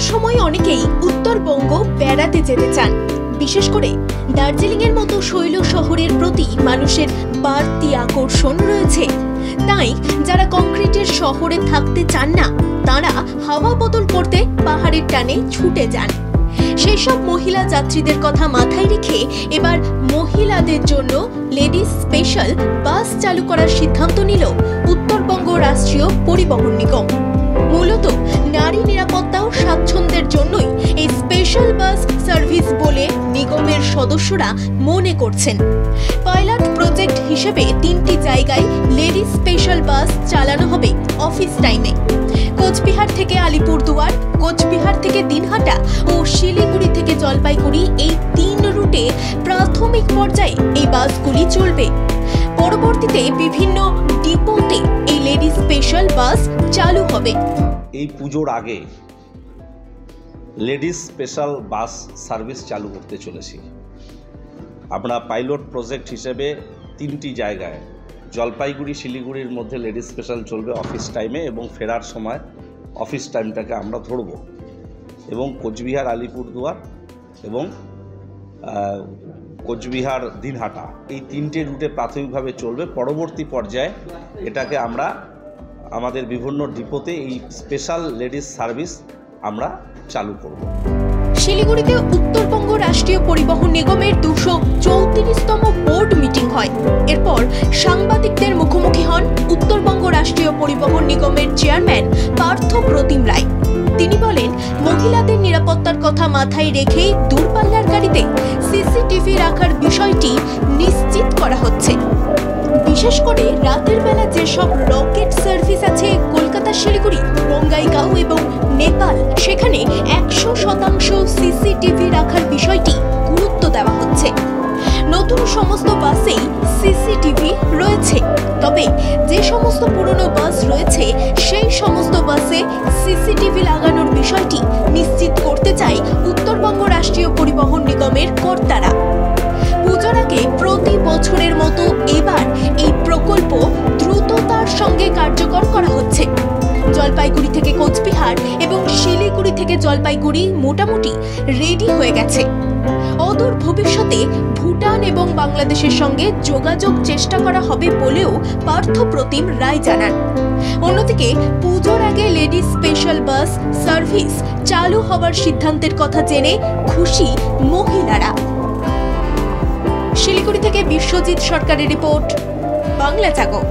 পুজোর সময় অনেকেই উত্তরবঙ্গ বেড়াতে যেতে চান। বিশেষ করে দার্জিলিং এর মতো শৈল শহরের প্রতি মানুষের বাড়তি আকর্ষণ রয়েছে। তাই যারা কংক্রিটের শহরে থাকতে চান না, তারা হাওয়া বদল করতে পাহাড়ের টানে ছুটে যান। সেই সব মহিলা যাত্রীদের কথা মাথায় রেখে এবার মহিলাদের জন্য লেডিস স্পেশাল বাস চালু করার সিদ্ধান্ত নিল উত্তরবঙ্গ রাষ্ট্রীয় পরিবহন নিগম। মূলত নারী নিরাপত্তা ও স্বাচ্ছন্দ্যের জন্যই এই স্পেশাল বাস সার্ভিস বলে নিগমের সদস্যরা মনে করছেন। পাইলট প্রজেক্ট হিসেবে 3টি জায়গায় লেডিস স্পেশাল বাস চালানো হবে অফিস টাইমে। কোচবিহার থেকে আলিপুরদুয়ার, কোচবিহার থেকে দিনহাটা ও শিলিগুড়ি থেকে জলপাইগুড়ি, এই 3 রুটে প্রাথমিক পর্যায়ে এই বাসগুলি চলবে। পরবর্তীতে বিভিন্ন ডিপোতে এই লেডিস স্পেশাল বাস চালু হবে। এই পুজোর আগে লেডিস স্পেশাল বাস সার্ভিস চালু করতে চলেছি। আমরা পাইলট প্রজেক্ট হিসেবে 3টি জায়গায় জলপাইগুড়ি শিলিগুড়ির মধ্যে লেডিস স্পেশাল চলবে অফিস টাইমে এবং ফেরার সময় অফিস টাইমটাকে আমরা ধরব, এবং কোচবিহার আলিপুরদুয়ার এবং কোচবিহার দিনহাটা, এই 3টে রুটে প্রাথমিকভাবে চলবে। পরবর্তী পর্যায়ে এটাকে আমরা আমাদের বিভিন্ন ডিপোতে এই স্পেশাল লেডিস সার্ভিস আমরা চালু করব। শিলিগুড়িতে উত্তরবঙ্গ রাষ্ট্রীয় পরিবহন নিগমের 234তম বোর্ড মিটিং হয়। এরপর সাংবাদিকদের মুখোমুখি হন উত্তরবঙ্গ রাষ্ট্রীয় পরিবহন নিগমের চেয়ারম্যান পার্থ প্রতিম রায়। তিনি বলেন, মহিলাদের নিরাপত্তার কথা মাথায় রেখেই দূরপাল্লার গাড়িতে সিসিটিভি রাখার বিষয়টি নিশ্চিত করা হচ্ছে। বিশেষ করে রাতের বেলা যেসব রকেট সার্ভিস আছে কলকাতা শিলিগুড়ি, বঙ্গাইগাঁও এবং নেপাল, সেখানে 100% সিসিটিভি রাখার বিষয়টি গুরুত্ব দেওয়া হচ্ছে। নতুন সমস্ত বাসেই সিসিটিভি রয়েছে, তবে যে সমস্ত পুরনো বাস রয়েছে সেই সমস্ত বাসে সিসিটিভি লাগানোর বিষয়টি নিশ্চিত করতে চায় উত্তরবঙ্গ রাষ্ট্রীয় পরিবহন নিগমের কর্তারা। পুজোর আগে প্রতি বছরের মতো এবার এই প্রকল্প দ্রুততার সঙ্গে কার্যকর করা হচ্ছে। জলপাইগুড়ি থেকে কোচবিহার এবং শিলিগুড়ি থেকে জলপাইগুড়ি মোটামুটি রেডি হয়ে গেছে। অদূর ভবিষ্যতে ভুটান এবং বাংলাদেশের সঙ্গে যোগাযোগ চেষ্টা করা হবে বলেও পার্থ প্রতিম রায় জানান। অন্যদিকে পুজোর আগে লেডিস স্পেশাল বাস সার্ভিস চালু হওয়ার সিদ্ধান্তের কথা জেনে খুশি মহিলারা। শিলিগুড়ি থেকে বিশ্বজিৎ সরকারের রিপোর্ট, বাংলা জাগো।